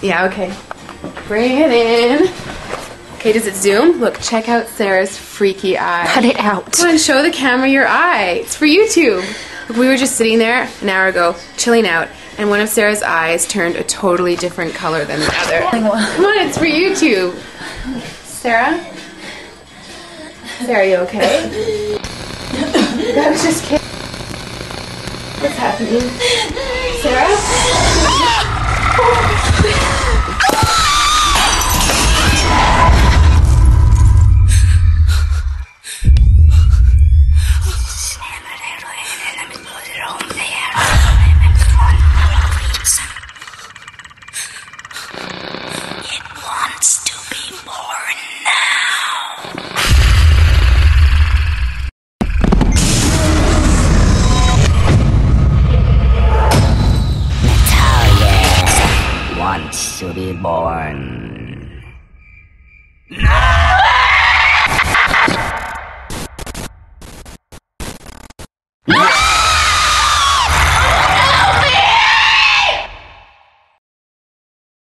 Yeah, okay. Bring it in. Okay, does it zoom? Look, check out Sarah's freaky eye. Cut it out. Come on, show the camera your eye. It's for YouTube. Look, we were just sitting there an hour ago, chilling out, and one of Sarah's eyes turned a totally different color than the other. Come on, it's for YouTube. Sarah? Sarah, you okay? I was just kidding. What's happening? Sarah? It wants to be born now. Natalia wants to be born.